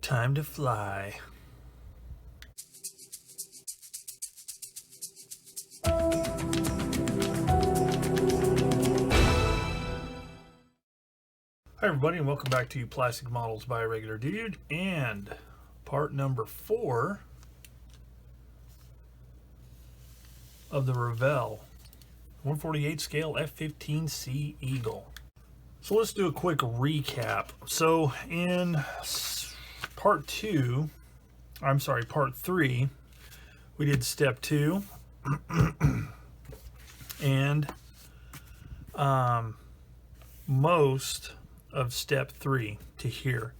Time to fly. Hi everybody, and welcome back to Plastic Models by a Regular Dude, and part number 4 of the Revell 148 scale F-15C Eagle. So let's do a quick recap. So in part 3, we did step 2 and most of step 3 to here.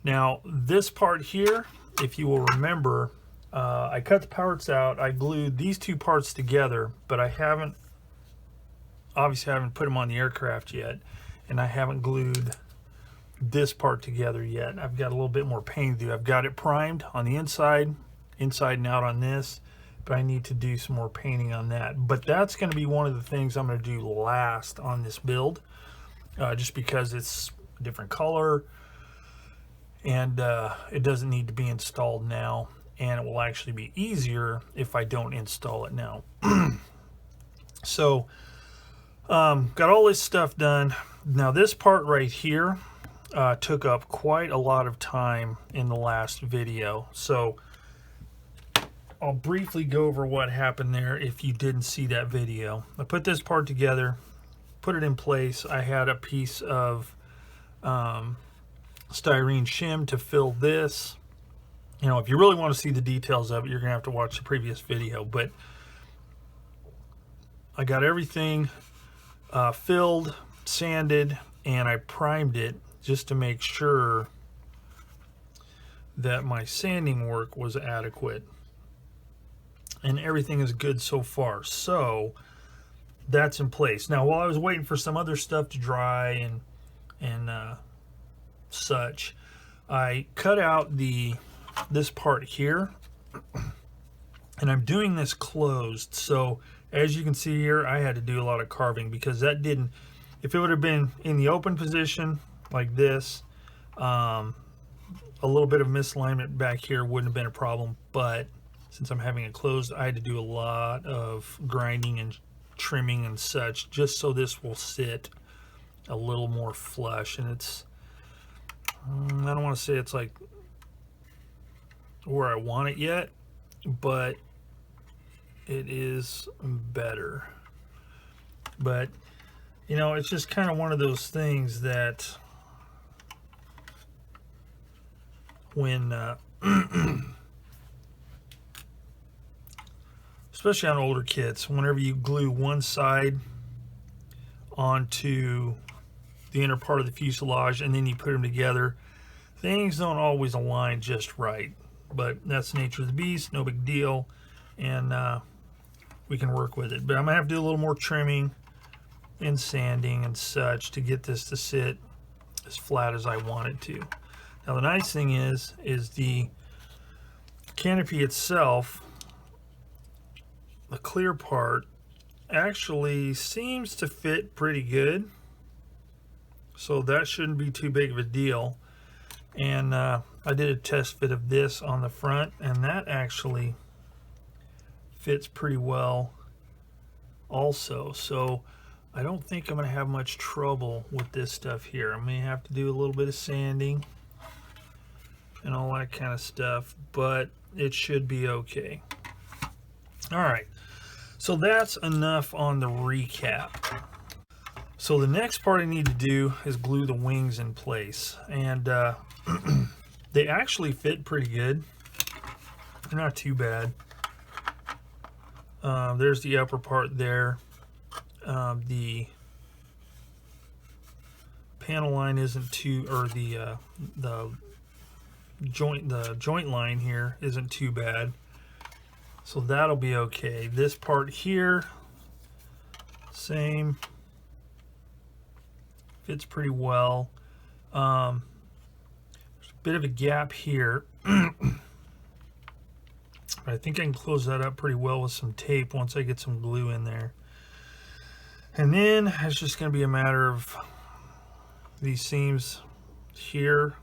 Now this part here, if you will remember, I cut the parts out, I glued these two parts together, but I obviously haven't put them on the aircraft yet, and I haven't glued this part together yet. I've got a little bit more painting to do. I've got it primed on the inside and out on this, but I need to do some more painting on that. But that's going to be one of the things I'm going to do last on this build, just because it's a different color and it doesn't need to be installed now, and it will actually be easier if I don't install it now. So got all this stuff done. Now this part right here took up quite a lot of time in the last video, so I'll briefly go over what happened there if you didn't see that video. I put this part together, put it in place. I had a piece of styrene shim to fill this. You know, if you really want to see the details of it, you're gonna have to watch the previous video, but I got everything filled, sanded, and I primed it just to make sure that my sanding work was adequate, and everything is good so far. So that's in place. Now while I was waiting for some other stuff to dry and such, I cut out this part here, and I'm doing this closed. So as you can see here, I had to do a lot of carving because that didn't, if it would have been in the open position like this, a little bit of misalignment back here wouldn't have been a problem. But since I'm having it closed, I had to do a lot of grinding and trimming and such, just so this will sit a little more flush. And it's, I don't want to say it's like where I want it yet, but it is better. But you know, it's just kind of one of those things that when especially on older kits, whenever you glue one side onto the inner part of the fuselage and then you put them together, things don't always align just right. But that's the nature of the beast, no big deal, and we can work with it. But I'm gonna have to do a little more trimming and sanding and such to get this to sit as flat as I want it to. Now the nice thing is the canopy itself, the clear part, actually seems to fit pretty good, so that shouldn't be too big of a deal. And I did a test fit of this on the front, and that actually fits pretty well also. So I don't think I'm going to have much trouble with this stuff here. I may have to do a little bit of sanding and all that kind of stuff, but it should be okay. All right, so that's enough on the recap. So the next part I need to do is glue the wings in place, and they actually fit pretty good. They're not too bad. There's the upper part there. The panel line isn't too, or the joint line here isn't too bad, so that'll be okay. This part here, same, fits pretty well. There's a bit of a gap here. I think I can close that up pretty well with some tape once I get some glue in there. And then it's just going to be a matter of these seams here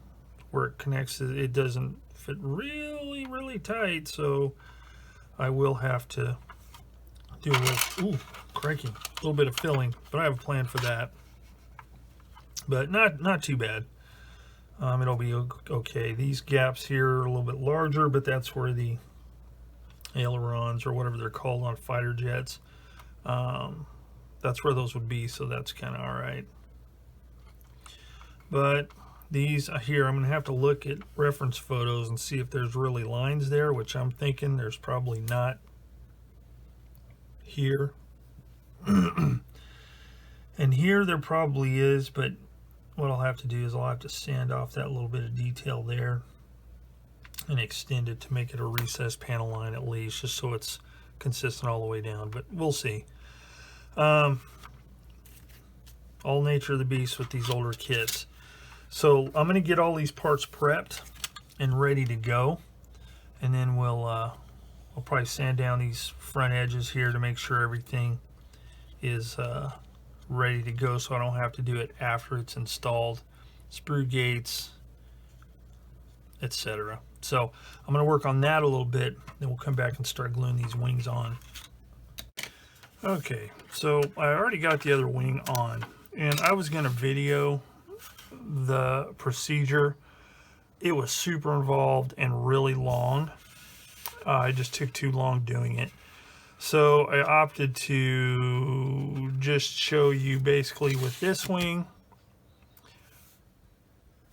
where it connects, it doesn't fit really tight, so I will have to do a little, ooh, crikey, a little bit of filling, but I have a plan for that. But not too bad. It'll be okay. These gaps here are a little bit larger, but that's where the ailerons, or whatever they're called on fighter jets, that's where those would be, so that's kind of all right. But these here, I'm going to have to look at reference photos and see if there's really lines there, which I'm thinking there's probably not here. And here there probably is, but what I'll have to do is I'll have to sand off that little bit of detail there and extend it to make it a recessed panel line at least, just so it's consistent all the way down, but we'll see. All nature of the beast with these older kits. So I'm going to get all these parts prepped and ready to go, and then we'll probably sand down these front edges here to make sure everything is ready to go, so I don't have to do it after it's installed. Sprue gates, etc. So I'm going to work on that a little bit, then we'll come back and start gluing these wings on. Okay, so I already got the other wing on, and I was going to video the procedure. It was super involved and really long. I just took too long doing it. So I opted to just show you basically with this wing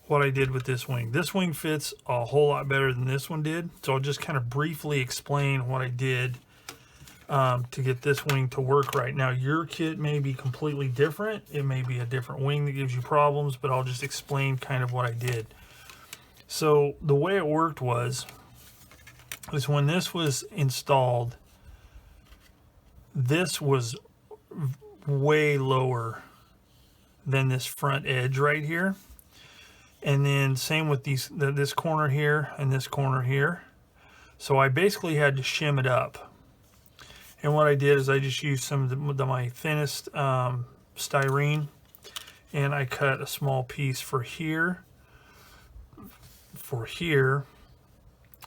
what I did with this wing. This wing fits a whole lot better than this one did, so I'll just kind of briefly explain what I did to get this wing to work right. Now your kit may be completely different. It may be a different wing that gives you problems, but I'll just explain kind of what I did. So the way it worked was when this was installed, this was way lower than this front edge right here, and then same with this corner here and this corner here. So I basically had to shim it up, and what I did is I just used some of my thinnest styrene, and I cut a small piece for here,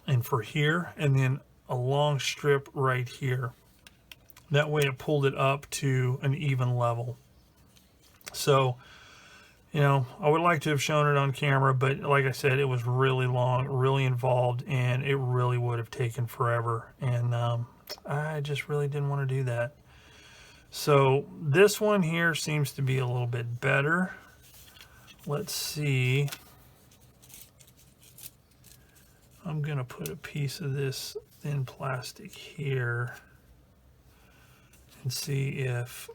and for here, and then a long strip right here. That way it pulled it up to an even level. So, you know, I would like to have shown it on camera, but like I said, it was really long, really involved, and it really would have taken forever. And I just really didn't want to do that. So this one here seems to be a little bit better. Let's see. I'm going to put a piece of this thin plastic here and see if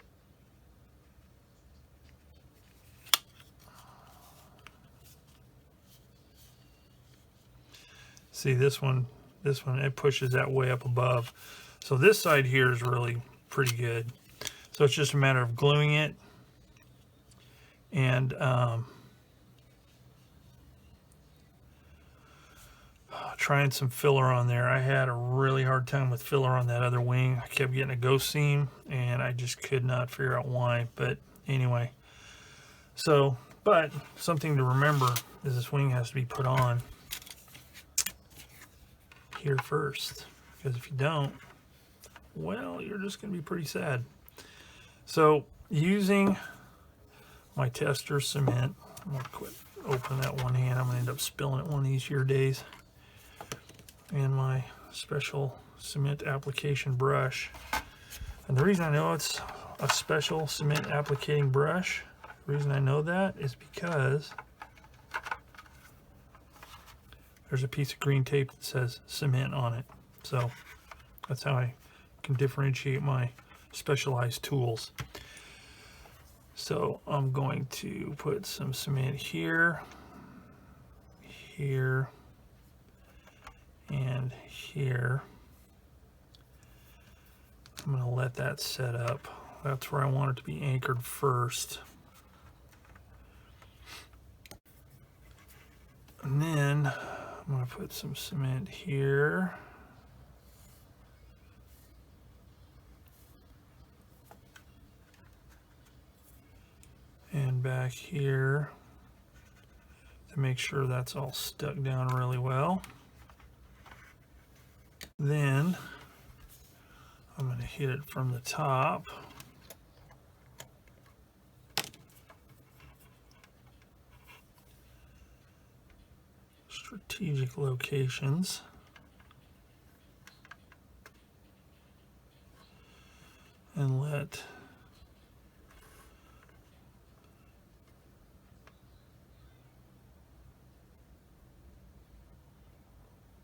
this one it pushes that way up above. So this side here is really pretty good. So it's just a matter of gluing it and trying some filler on there. I had a really hard time with filler on that other wing. I kept getting a ghost seam and I just could not figure out why. But anyway, so, but something to remember is this wing has to be put on here first, because if you don't, well, you're just going to be pretty sad. So using my tester cement, I'm going to quit opening that one hand. I'm going to end up spilling it one of these here days. And my special cement application brush. And the reason I know it's a special cement applicating brush, the reason I know that is because there's a piece of green tape that says cement on it. So that's how I can differentiate my specialized tools. So I'm going to put some cement here, here, and here. I'm going to let that set up. That's where I want it to be anchored first. And then I'm going to put some cement here. And back here. to make sure that's all stuck down really well. Then I'm going to hit it from the top. Strategic locations. And let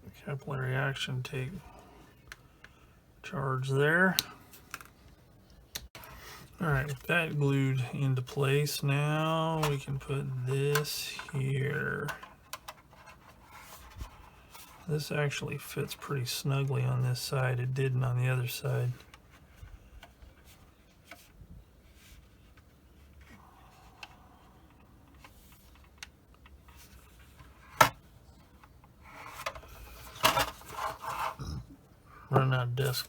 the capillary action take charge there. All right, with that glued into place, now we can put this here. This actually fits pretty snugly on this side. It didn't on the other side. Running out of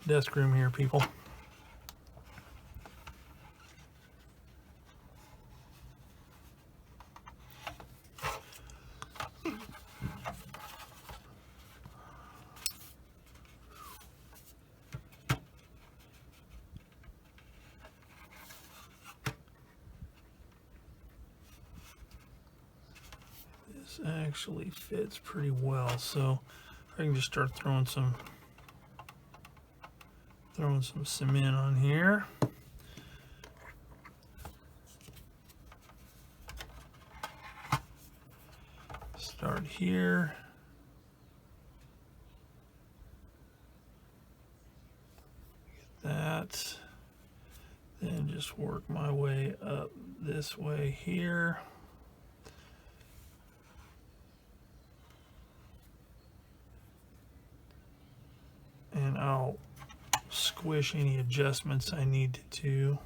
desk room here, people. This actually fits pretty well, so I can just start throwing some cement on here. Start here. Get that. Then just work my way up this way here. And I'll squish any adjustments I need to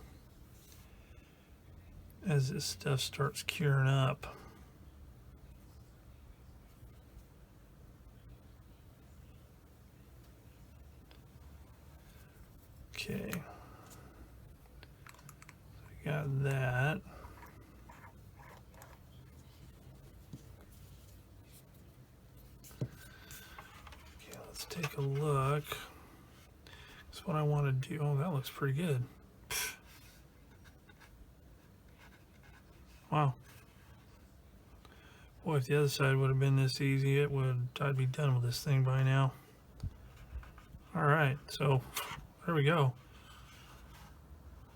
as this stuff starts curing up. Okay, so got that. Okay, let's take a look. That's what I want to do. Oh, that looks pretty good. Wow. Boy, if the other side would have been this easy, I'd be done with this thing by now. All right, so there we go.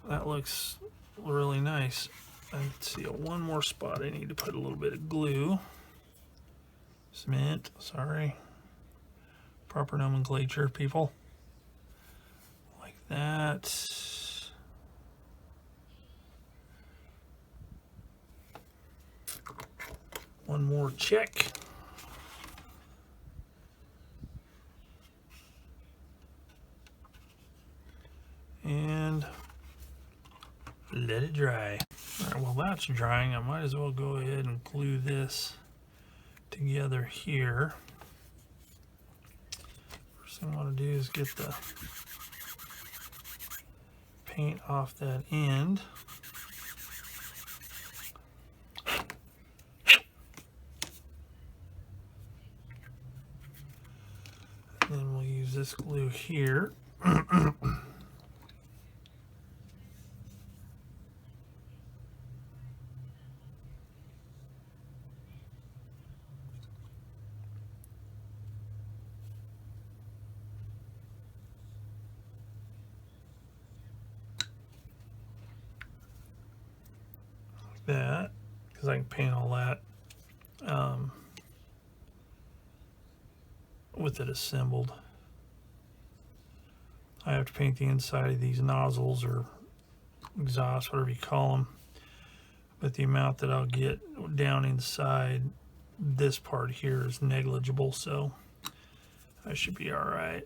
That looks really nice. Let's see, one more spot I need to put a little bit of glue. Cement, sorry. Proper nomenclature, people. Like that. One more check. And let it dry. All right, well that's drying. I might as well go ahead and glue this together here. First thing I want to do is get the paint off that end. Then we'll use this glue here. That, because I can paint all that with it assembled. I have to paint the inside of these nozzles or exhaust, whatever you call them, but the amount that I'll get down inside this part here is negligible, so I should be all right.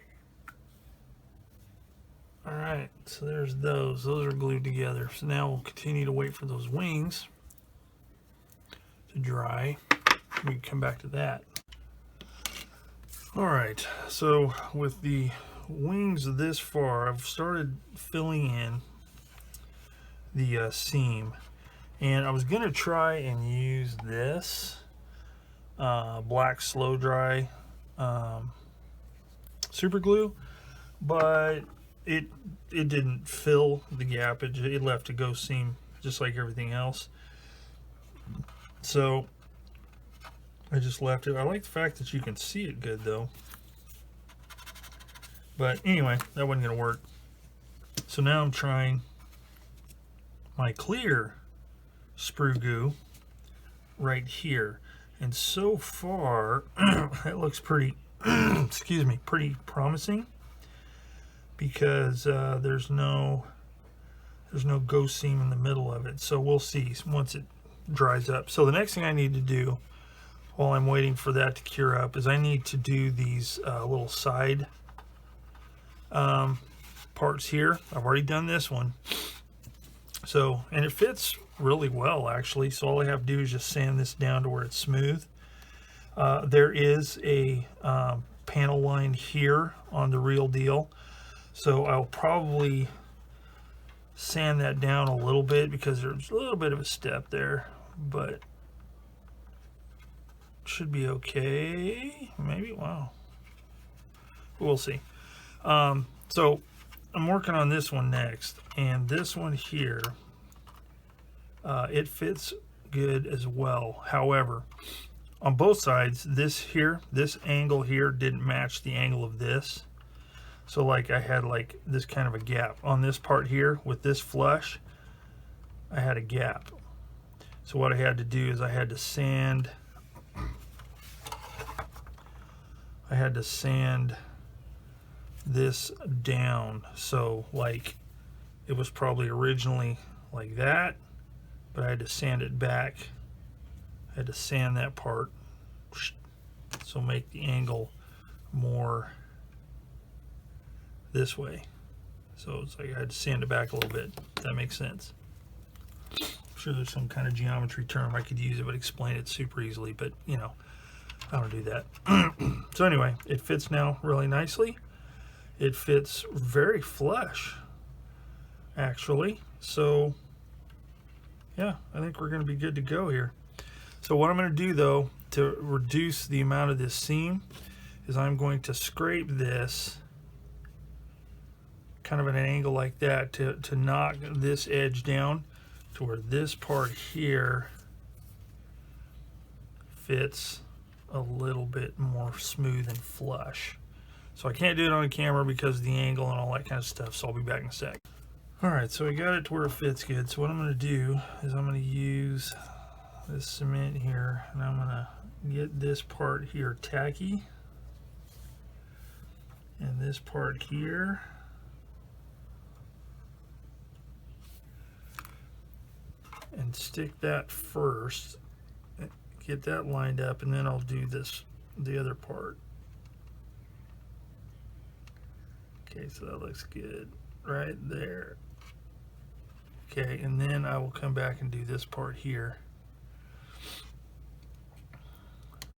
All right, so there's those are glued together. So now we'll continue to wait for those wings to dry. We can come back to that. All right, so with the wings this far, I've started filling in the seam, And I was going to try and use this black slow dry super glue, but it didn't fill the gap. It left a ghost seam just like everything else. So I just left it. I like the fact that you can see it good though. But anyway, that wasn't going to work. So now I'm trying my clear sprue goo right here. And so far, it looks pretty, excuse me, pretty promising, because there's no ghost seam in the middle of it. So we'll see once it dries up. So the next thing I need to do while I'm waiting for that to cure up is I need to do these little side parts here. I've already done this one. So, and it fits really well actually. So all I have to do is just sand this down to where it's smooth. There is a panel line here on the real deal. So I'll probably sand that down a little bit because there's a little bit of a step there, but it should be okay. Maybe, wow. We'll see. So I'm working on this one next, and this one here, it fits good as well. However, on both sides, this angle here didn't match the angle of this. So like I had like this kind of a gap on this part here with this flush. I had a gap. So what I had to do is I had to sand this down. So like it was probably originally like that, but I had to sand it back. I had to sand that part, so make the angle more this way. So it's like I had to sand it back a little bit. If that makes sense. I'm sure there's some kind of geometry term I could use that would explain it super easily, but you know, I don't do that. So anyway, it fits now really nicely. It fits very flush, actually. So yeah, I think we're going to be good to go here. So what I'm going to do though, to reduce the amount of this seam, is I'm going to scrape this kind of at an angle like that to knock this edge down to where this part here fits a little bit more smooth and flush. So I can't do it on camera because of the angle and all that kind of stuff, so I'll be back in a sec. Alright, so we got it to where it fits good. So what I'm going to do is I'm going to use this cement here, and I'm going to get this part here tacky, and this part here, and stick that first, get that lined up, and then I'll do the other part. Okay, so that looks good right there. Okay, and then I will come back and do this part here.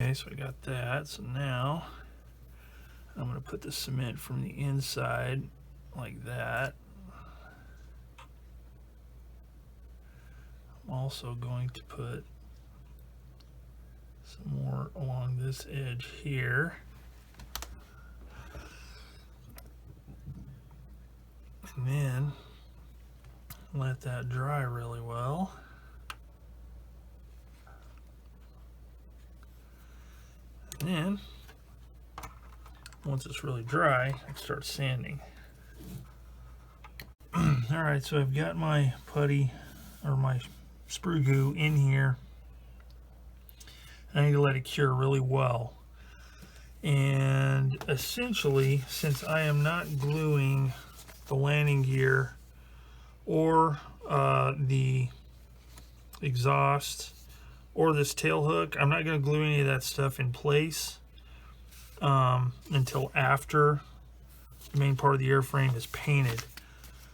Okay, so I got that. So now I'm going to put the cement from the inside like that. I'm also going to put some more along this edge here. And then let that dry really well. And then once it's really dry, I start sanding. Alright, so I've got my putty or my sprue goo in here. I need to let it cure really well. And essentially, since I am not gluing the landing gear or the exhaust or this tail hook, I'm not going to glue any of that stuff in place until after the main part of the airframe is painted.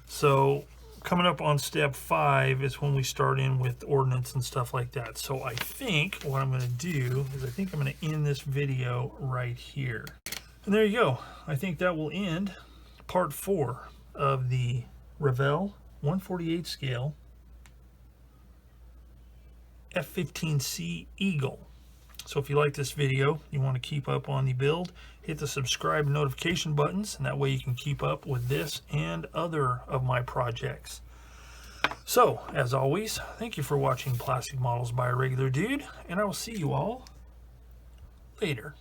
So coming up on step 5 is when we start in with ordnance and stuff like that. So I think what I'm going to do is I think I'm going to end this video right here. And there you go. I think that will end part 4 of the Revell 1/48 scale F-15C Eagle. So if you like this video, you want to keep up on the build, hit the subscribe notification buttons, and that way you can keep up with this and other of my projects. So, as always, thank you for watching Plastic Models by a Regular Dude, and I will see you all later.